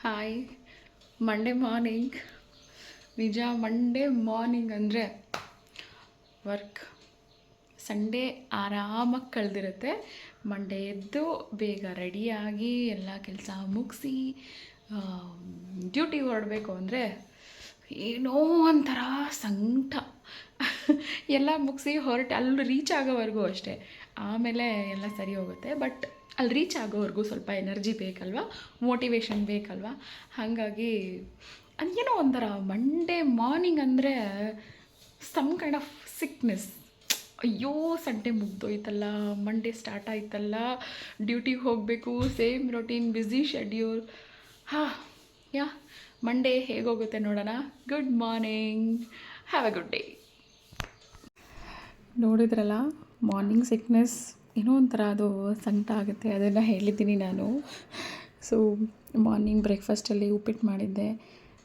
Hi. Monday morning. ನಿಜ Monday morning ಅಂದರೆ work. Sunday ಆರಾಮಾಗಿ ಕಳೆದಿರುತ್ತೆ. ಮಂಡೇ ಎದ್ದು ಬೇಗ ರೆಡಿಯಾಗಿ ಎಲ್ಲ ಕೆಲಸ ಮುಗಿಸಿ ಡ್ಯೂಟಿಗೆ ಹೊರಡಬೇಕು ಅಂದರೆ ಏನೋ ಒಂಥರ ಸಂಕಟ. ಎಲ್ಲ ಮುಗಿಸಿ ಹೊರಟು ಅಲ್ಲಿ ರೀಚ್ ಆಗೋವರೆಗೂ ಅಷ್ಟೇ, ಆಮೇಲೆ ಎಲ್ಲ ಸರಿ ಹೋಗುತ್ತೆ. ಬಟ್ ಅಲ್ಲಿ ರೀಚ್ ಆಗೋವರೆಗೂ ಸ್ವಲ್ಪ ಎನರ್ಜಿ ಬೇಕಲ್ವ, ಮೋಟಿವೇಶನ್ ಬೇಕಲ್ವ. ಹಾಗಾಗಿ ಅದೇನೋ ಒಂಥರ ಮಂಡೇ ಮಾರ್ನಿಂಗ್ ಅಂದರೆ ಸಮ್ ಕೈಂಡ್ ಆಫ್ ಸಿಕ್ನೆಸ್. ಅಯ್ಯೋ ಸಂಡೇ ಮುಗ್ದೋಯ್ತಲ್ಲ, ಮಂಡೇ ಸ್ಟಾರ್ಟ್ ಆಯ್ತಲ್ಲ, ಡ್ಯೂಟಿಗೆ ಹೋಗಬೇಕು, ಸೇಮ್ ರೊಟೀನ್ ಬ್ಯುಸಿ ಶೆಡ್ಯೂಲ್. ಯಾ ಮಂಡೇ ಹೇಗೋಗುತ್ತೆ ನೋಡೋಣ. Good morning, have a good day. ನೋಡಿದ್ರಲ್ಲ, ಮಾರ್ನಿಂಗ್ ಸಿಕ್ನೆಸ್ ಏನೋ ಒಂಥರ ಅದು ಸಂಕಟ ಆಗುತ್ತೆ. ಅದನ್ನು ಹೇಳಿದ್ದೀನಿ ನಾನು. ಸೊ ಮಾರ್ನಿಂಗ್ ಬ್ರೇಕ್ಫಾಸ್ಟಲ್ಲಿ ಉಪ್ಪಿಟ್ಟು ಮಾಡಿದ್ದೆ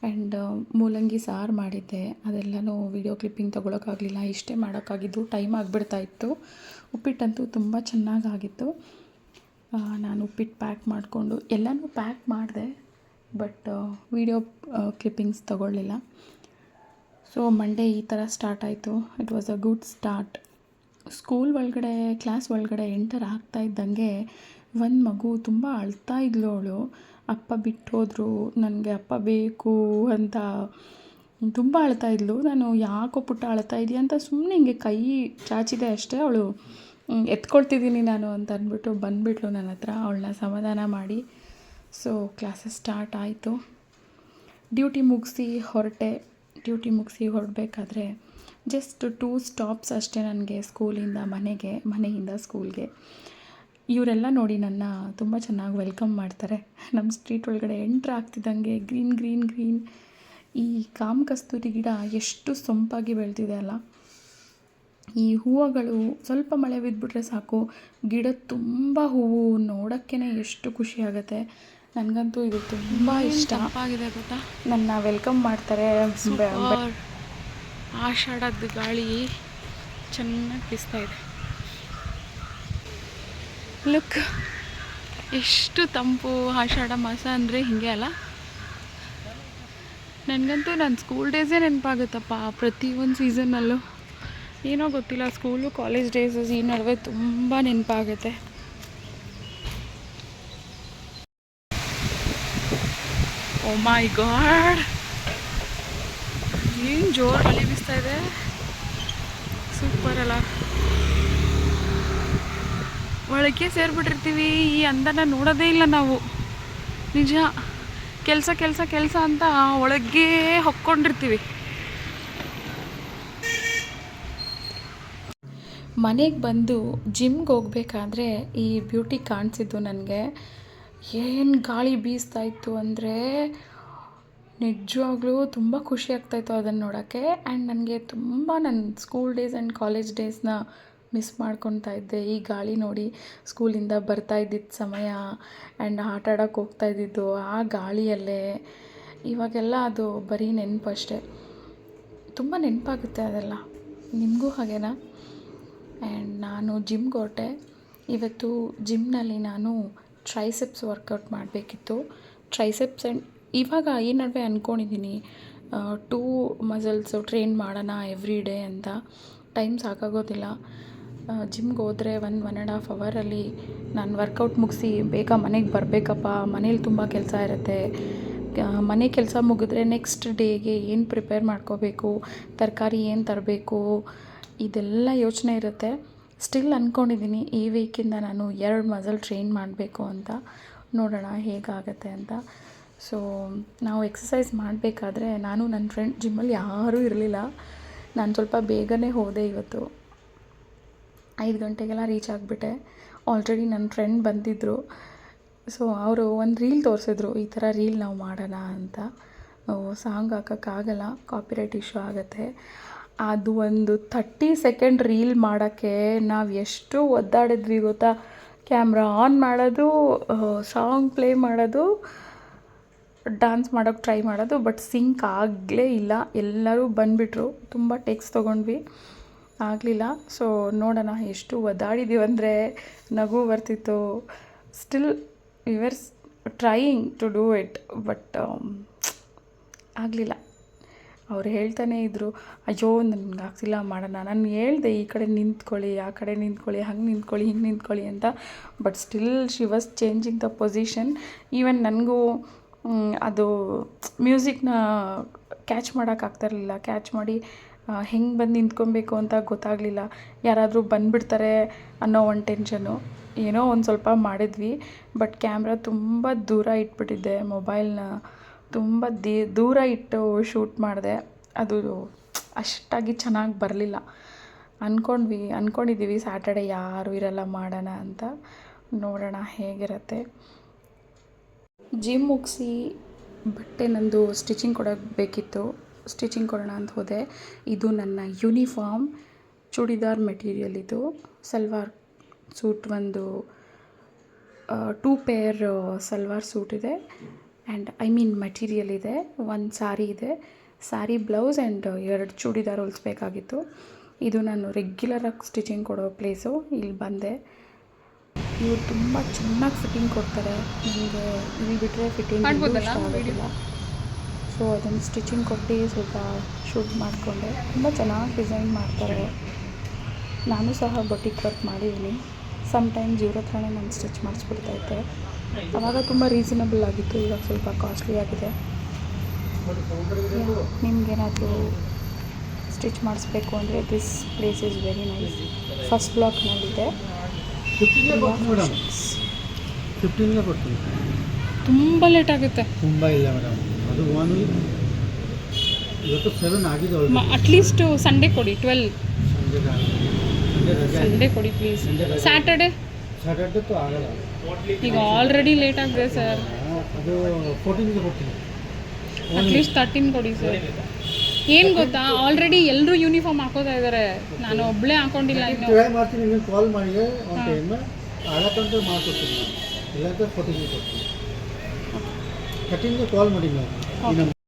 ಆ್ಯಂಡ್ ಮೂಲಂಗಿ ಸಾರು ಮಾಡಿದ್ದೆ. ಅದೆಲ್ಲನೂ ವೀಡಿಯೋ ಕ್ಲಿಪ್ಪಿಂಗ್ ತೊಗೊಳಕ್ಕಾಗಲಿಲ್ಲ, ಇಷ್ಟೇ ಮಾಡೋಕ್ಕಾಗಿದ್ದು. ಟೈಮ್ ಆಗಿಬಿಡ್ತಾಯಿತ್ತು. ಉಪ್ಪಿಟ್ಟಂತೂ ತುಂಬ ಚೆನ್ನಾಗಾಗಿತ್ತು. ನಾನು ಉಪ್ಪಿಟ್ಟು ಪ್ಯಾಕ್ ಮಾಡಿಕೊಂಡು ಎಲ್ಲನೂ ಪ್ಯಾಕ್ ಮಾಡಿದೆ, ಬಟ್ ವೀಡಿಯೋ ಕ್ಲಿಪ್ಪಿಂಗ್ಸ್ ತೊಗೊಳ್ಳಿಲ್ಲ. ಸೊ ಮಂಡೇ ಈ ಥರ ಸ್ಟಾರ್ಟ್ ಆಯಿತು. It was a good start. School ಒಳಗಡೆ, ಕ್ಲಾಸ್ ಒಳಗಡೆ ಎಂಟರ್ ಆಗ್ತಾ ಇದ್ದಂಗೆ ಒಂದು ಮಗು ತುಂಬ ಅಳ್ತಾ ಇದ್ಲು. ಅವಳು ಅಪ್ಪ ಬಿಟ್ಟು ಹೋದರು, ನನಗೆ ಅಪ್ಪ ಬೇಕು ಅಂತ ತುಂಬ ಅಳ್ತಾ ಇದ್ಲು. ನಾನು ಯಾಕೋ ಪುಟ್ಟ ಅಳ್ತಾ ಇದೆಯಾ ಅಂತ ಸುಮ್ಮನೆ ಹಿಂಗೆ ಕೈ ಚಾಚಿದೆ ಅಷ್ಟೇ. ಅವಳು ಎತ್ಕೊಳ್ತಿದ್ದೀನಿ ನಾನು ಅಂತ ಅಂದ್ಬಿಟ್ಟು ಬಂದುಬಿಟ್ಲು ನನ್ನ ಹತ್ರ. ಅವಳನ್ನ ಸಮಾಧಾನ ಮಾಡಿ ಸೊ ಕ್ಲಾಸಸ್ ಸ್ಟಾರ್ಟ್ ಆಯಿತು. ಡ್ಯೂಟಿ ಮುಗಿಸಿ ಹೊರಡಬೇಕಾದ್ರೆ ಜಸ್ಟ್ 2 ಸ್ಟಾಪ್ಸ್ ಅಷ್ಟೇ ನನಗೆ, ಸ್ಕೂಲಿಂದ ಮನೆಗೆ, ಮನೆಯಿಂದ ಸ್ಕೂಲ್ಗೆ. ಇವರೆಲ್ಲ ನೋಡಿ ನನ್ನ ತುಂಬ ಚೆನ್ನಾಗಿ ವೆಲ್ಕಮ್ ಮಾಡ್ತಾರೆ. ನಮ್ಮ ಸ್ಟ್ರೀಟ್ ಒಳಗಡೆ ಎಂಟ್ರ್ ಆಗ್ತಿದ್ದಂಗೆ ಗ್ರೀನ್ ಈ ಕಾಮಕಸ್ತೂರಿ ಗಿಡ ಎಷ್ಟು ಸೊಂಪಾಗಿ ಬೆಳೆದಿದೆ ಅಲ್ಲ. ಈ ಹೂವುಗಳು ಸ್ವಲ್ಪ ಮಳೆ ಬಿದ್ದುಬಿಟ್ರೆ ಸಾಕು, ಗಿಡ ತುಂಬ ಹೂವು, ನೋಡೋಕ್ಕೇ ಎಷ್ಟು ಖುಷಿಯಾಗುತ್ತೆ. ನನಗಂತೂ ಇದು ತುಂಬ ಇಷ್ಟ ಆಗಿದೆ ಗೊತ್ತಾ. ನನ್ನ ವೆಲ್ಕಮ್ ಮಾಡ್ತಾರೆ. ಆಷಾಢದ ಗಾಳಿ ಚೆನ್ನಾಗಿ ಬೀಸ್ತಾ ಇದೆ. ಲುಕ್, ಎಷ್ಟು ತಂಪು. ಆಷಾಢ ಮಾಸ ಅಂದರೆ ಹೀಗೆ ಅಲ್ಲ. ನನಗಂತೂ ನನ್ನ ಸ್ಕೂಲ್ ಡೇಸೇ ನೆನಪಾಗುತ್ತಪ್ಪ, ಪ್ರತಿಯೊಂದು ಸೀಸನ್ನಲ್ಲೂ. ಏನೋ ಗೊತ್ತಿಲ್ಲ, ಸ್ಕೂಲು ಕಾಲೇಜ್ ಡೇಸಸ್ ಈ ನಡುವೆ ತುಂಬ ನೆನಪಾಗುತ್ತೆ. ಓ ಮೈ ಗಾಡ್, ಏನು ಜೋರು ಗಾಳಿ ಬೀಸ್ತಾ ಇದೆ. ಸೂಪರ್ ಅಲ್ಲ. ಒಳಗೆ ಸೇರಿಬಿಟ್ಟಿರ್ತೀವಿ, ಈ ಅಂದನ ನೋಡೋದೇ ಇಲ್ಲ ನಾವು. ನಿಜ, ಕೆಲಸ ಅಂತ ಒಳಗೆ ಹೊಕ್ಕೊಂಡಿರ್ತೀವಿ. ಮನೆಗೆ ಬಂದು ಜಿಮ್ಗೆ ಹೋಗ್ಬೇಕಾದ್ರೆ ಈ ಬ್ಯೂಟಿ ಕಾಣಿಸಿದ್ದು ನನಗೆ. ಏನು ಗಾಳಿ ಬೀಸ್ತಾ ಇತ್ತು ಅಂದರೆ ನಿಜವಾಗ್ಲೂ ತುಂಬ ಖುಷಿ ಆಗ್ತಾಯಿತ್ತು ಅದನ್ನು ನೋಡೋಕ್ಕೆ. ಆ್ಯಂಡ್ ನನಗೆ ತುಂಬ ನನ್ನ ಸ್ಕೂಲ್ ಡೇಸ್ ಆ್ಯಂಡ್ ಕಾಲೇಜ್ ಡೇಸ್ನ ಮಿಸ್ ಮಾಡ್ಕೊತಾ ಇದ್ದೆ. ಈ ಗಾಳಿ ನೋಡಿ, ಸ್ಕೂಲಿಂದ ಬರ್ತಾ ಇದ್ದಿದ್ದ ಸಮಯ ಆ್ಯಂಡ್ ಆಟ ಆಡೋಕ್ಕೆ ಹೋಗ್ತಾ ಇದ್ದಿದ್ದು ಆ ಗಾಳಿಯಲ್ಲೇ. ಇವಾಗೆಲ್ಲ ಅದು ಬರೀ ನೆನಪು ಅಷ್ಟೇ. ತುಂಬ ನೆನಪಾಗುತ್ತೆ ಅದೆಲ್ಲ. ನಿಮಗೂ ಹಾಗೇನಾ? ಆ್ಯಂಡ್ ನಾನು ಜಿಮ್ಗೆ ಹೊರಟೆ. ಇವತ್ತು ಜಿಮ್ನಲ್ಲಿ ನಾನು ಟ್ರೈಸೆಪ್ಸ್ ವರ್ಕೌಟ್ ಮಾಡಬೇಕಿತ್ತು. ಟ್ರೈಸೆಪ್ಸ್ ಆ್ಯಂಡ್ ಇವಾಗ ಈ ನಡುವೆ ಅಂದ್ಕೊಂಡಿದ್ದೀನಿ 2 ಮಸಲ್ಸು ಟ್ರೈನ್ ಮಾಡೋಣ ಎವ್ರಿ ಡೇ ಅಂತ. ಟೈಮ್ ಸಾಕಾಗೋದಿಲ್ಲ. ಜಿಮ್ಗೆ ಹೋದರೆ 1.5 ಅವರಲ್ಲಿ ನಾನು ವರ್ಕೌಟ್ ಮುಗಿಸಿ ಬೇಗ ಮನೆಗೆ ಬರಬೇಕಪ್ಪ. ಮನೇಲಿ ತುಂಬ ಕೆಲಸ ಇರುತ್ತೆ. ಮನೆ ಕೆಲಸ ಮುಗಿದ್ರೆ ನೆಕ್ಸ್ಟ್ ಡೇಗೆ ಏನು ಪ್ರಿಪೇರ್ ಮಾಡ್ಕೋಬೇಕು, ತರಕಾರಿ ಏನು ತರಬೇಕು, ಇದೆಲ್ಲ ಯೋಚನೆ ಇರುತ್ತೆ. ಸ್ಟಿಲ್ ಅಂದ್ಕೊಂಡಿದ್ದೀನಿ ಈ ವೀಕಿಂದ ನಾನು 2 ಮಸಲ್ ಟ್ರೈನ್ ಮಾಡಬೇಕು ಅಂತ. ನೋಡೋಣ ಹೇಗಾಗತ್ತೆ ಅಂತ. ಸೊ ನಾವು ಎಕ್ಸಸೈಸ್ ಮಾಡಬೇಕಾದ್ರೆ ನಾನು ನನ್ನ ಫ್ರೆಂಡ್, ಜಿಮ್ಮಲ್ಲಿ ಯಾರೂ ಇರಲಿಲ್ಲ. ನಾನು ಸ್ವಲ್ಪ ಬೇಗನೆ ಹೋದೆ ಇವತ್ತು. 5 ಗಂಟೆಗೆಲ್ಲ ರೀಚ್ ಆಗಿಬಿಟ್ಟೆ. ಆಲ್ರೆಡಿ ನನ್ನ ಫ್ರೆಂಡ್ ಬಂದಿದ್ದರು. ಸೊ ಅವರು ಒಂದು ರೀಲ್ ತೋರಿಸಿದ್ರು, ಈ ಥರ ರೀಲ್ ನಾವು ಮಾಡೋಣ ಅಂತ. ಸಾಂಗ್ ಹಾಕೋಕ್ಕಾಗಲ್ಲ, ಕಾಪಿರೈಟ್ ಇಶ್ಯೂ ಆಗುತ್ತೆ. ಅದು ಒಂದು 30 ಸೆಕೆಂಡ್ ರೀಲ್ ಮಾಡೋಕ್ಕೆ ನಾವು ಎಷ್ಟು ಒದ್ದಾಡಿದ್ವಿ ಗೊತ್ತಾ. ಕ್ಯಾಮ್ರಾ ಆನ್ ಮಾಡೋದು, ಸಾಂಗ್ ಪ್ಲೇ ಮಾಡೋದು, ಡ್ಯಾನ್ಸ್ ಮಾಡೋಕ್ಕೆ ಟ್ರೈ ಮಾಡೋದು, ಬಟ್ ಸಿಂಕ್ ಆಗಲೇ ಇಲ್ಲ. ಎಲ್ಲರೂ ಬಂದುಬಿಟ್ರು. ತುಂಬ ಟೇಕ್ಸ್ ತೊಗೊಂಡ್ವಿ, ಆಗಲಿಲ್ಲ. ಸೊ ನೋಡೋಣ, ಎಷ್ಟು ಒದ್ದಾಡಿದ್ದೀವಿ ಅಂದರೆ ನಗು ಬರ್ತಿತ್ತು. Still trying to do it, but ಆಗಲಿಲ್ಲ. ಅವ್ರು ಹೇಳ್ತಾನೇ ಇದ್ದರು, ಅಯ್ಯೋ ನನಗೆ ಆಗ್ತಿಲ್ಲ ಮಾಡೋಣ. ನಾನು ಹೇಳಿದೆ ಈ ಕಡೆ ನಿಂತ್ಕೊಳ್ಳಿ, ಆ ಕಡೆ ನಿಂತ್ಕೊಳ್ಳಿ, ಹಂಗೆ ನಿಂತ್ಕೊಳ್ಳಿ, ಹಿಂಗೆ ನಿಂತ್ಕೊಳ್ಳಿ ಅಂತ. But still she was changing the position. Even ನನಗೂ ಅದು ಮ್ಯೂಸಿಕ್ನ ಕ್ಯಾಚ್ ಮಾಡೋಕ್ಕಾಗ್ತಾಯಿರಲಿಲ್ಲ. ಕ್ಯಾಚ್ ಮಾಡಿ ಹೆಂಗೆ ಬಂದು ನಿಂತ್ಕೊಬೇಕು ಅಂತ ಗೊತ್ತಾಗಲಿಲ್ಲ. ಯಾರಾದರೂ ಬಂದುಬಿಡ್ತಾರೆ ಅನ್ನೋ ಒಂದು ಟೆನ್ಷನ್ನು. ಏನೋ ಒಂದು ಸ್ವಲ್ಪ ಮಾಡಿದ್ವಿ, ಬಟ್ ಕ್ಯಾಮ್ರಾ ತುಂಬ ದೂರ ಇಟ್ಬಿಟ್ಟಿದ್ದೆ. ಮೊಬೈಲ್ನ ತುಂಬ ದೂರ ಇಟ್ಟು ಶೂಟ್ ಮಾಡಿದೆ. ಅದು ಅಷ್ಟಾಗಿ ಚೆನ್ನಾಗಿ ಬರಲಿಲ್ಲ. ಅಂದ್ಕೊಂಡಿದ್ದೀವಿ ಸ್ಯಾಟರ್ಡೆ ಯಾರೂ ಇರಲ್ಲ ಮಾಡೋಣ ಅಂತ. ನೋಡೋಣ ಹೇಗಿರುತ್ತೆ. ಜಿಮ್ ಮುಗಿಸಿ ಬಟ್ಟೆ ನಂದು ಸ್ಟಿಚಿಂಗ್ ಕೊಡೋಕ್ಕೆ ಬೇಕಿತ್ತು. ಸ್ಟಿಚಿಂಗ್ ಕೊಡೋಣ ಅಂತ ಹೋದೆ. ಇದು ನನ್ನ ಯೂನಿಫಾರ್ಮ್ ಚೂಡಿದಾರ್ ಮೆಟೀರಿಯಲ್. ಇದು ಸಲ್ವಾರ್ ಸೂಟ್ ಒಂದು 2 ಪೇರ್ ಸಲ್ವಾರ್ ಸೂಟ್ ಇದೆ. ಆ್ಯಂಡ್ ಮೆಟೀರಿಯಲ್ ಇದೆ. ಒಂದು ಸಾರಿ ಇದೆ, ಸಾರಿ ಬ್ಲೌಸ್ ಆ್ಯಂಡ್ 2 ಚೂಡಿದಾರ್ ಹೊಲಿಸ್ಬೇಕಾಗಿತ್ತು. ಇದು ನಾನು ರೆಗ್ಯುಲರಾಗಿ ಸ್ಟಿಚಿಂಗ್ ಕೊಡೋ ಪ್ಲೇಸು. ಇಲ್ಲಿ ಬಂದೆ. ಇವರು ತುಂಬ ಚೆನ್ನಾಗಿ ಫಿಟ್ಟಿಂಗ್ ಕೊಡ್ತಾರೆ. ನನಗೆ ಇಲ್ಲಿ ಬಿಟ್ಟರೆ ಫಿಟ್ಟಿಂಗ್ ಇಷ್ಟ ಆಗೋದಿಲ್ಲ. ಸೊ ಅದನ್ನು ಸ್ಟಿಚಿಂಗ್ ಕೊಟ್ಟು ಸ್ವಲ್ಪ ಶೂಟ್ ಮಾಡಿಕೊಂಡೆ. ತುಂಬ ಚೆನ್ನಾಗಿ ಡಿಸೈನ್ ಮಾಡ್ತಾರೆ. ನಾನು ಸಹ ಬೊಟಿಕ್ ವರ್ಕ್ ಮಾಡಿದ್ದೀನಿ. ಸಮ್ಟೈಮ್ಸ್ ಇವ್ರ ಹತ್ರನೇ ನಾನು ಸ್ಟಿಚ್ ಮಾಡಿಸ್ಬಿಡ್ತಾಯಿದ್ದೆ. ಆವಾಗ ತುಂಬ ರೀಸನಬಲ್ ಆಗಿತ್ತು, ಇವಾಗ ಸ್ವಲ್ಪ ಕಾಸ್ಟ್ಲಿ ಆಗಿದೆ. ನಿಮಗೇನಾದರೂ ಸ್ಟಿಚ್ ಮಾಡಿಸ್ಬೇಕು ಅಂದರೆ this place is very nice. First ಬ್ಲಾಕ್ನಲ್ಲಿದೆ. 15ಗೆ ಕೊಡ್ತೀನಿ. ತುಂಬ ಲೇಟ್ ಆಗುತ್ತೆ. ತುಂಬ ಇಲ್ಲ ಮೇಡಮ್, ಅದು 1 ವೀಕ್. ಇವತ್ತು 7 ಆಗಿದೆ. ಅಟ್ಲೀಸ್ಟ್ ಸಂಡೇ ಕೊಡಿ. 12 ಸಂಡೇ ಕೊಡಿ ಪ್ಲೀಸ್. ಸ್ಯಾಟರ್ಡೆ ತು ಆಗಲ್ಲ. ಈಗ ಆಲ್ರೆಡಿ ಲೇಟ್ ಆಗಿದೆ ಸರ್. ಅದು 14ಗೆ ಕೊಡ್ತೀನಿ. ಅಟ್ಲೀಸ್ಟ್ 13 ಕೊಡಿ ಸರ್. ಏನು ಗೊತ್ತಾ, ಆಲ್ರೆಡಿ ಎಲ್ಲರೂ ಯೂನಿಫಾರ್ಮ್ ಹಾಕೋತಾ ಇದ್ದಾರೆ, ನಾನು ಒಬ್ಬಳೇ ಹಾಕೊಂಡಿಲ್ಲ. ಇನ್ನು ಟ್ರೈ ಮಾಡ್ತೀನಿ. ನೀವು ಕಾಲ್ ಮಾಡಿ ಒಂದು ಟೈಮ್ ಆಗತ್ತಂತ ಮಾಡ್ಕೊಡ್ತೀನಿ. ಇಲ್ಲಾಂದ್ರೆ 14ಗೆ ಕೊಡ್ತೀನಿ. 13ಗೆ ಕಾಲ್ ಮಾಡಿ ನಾವು ಈ ನಂಬರ್.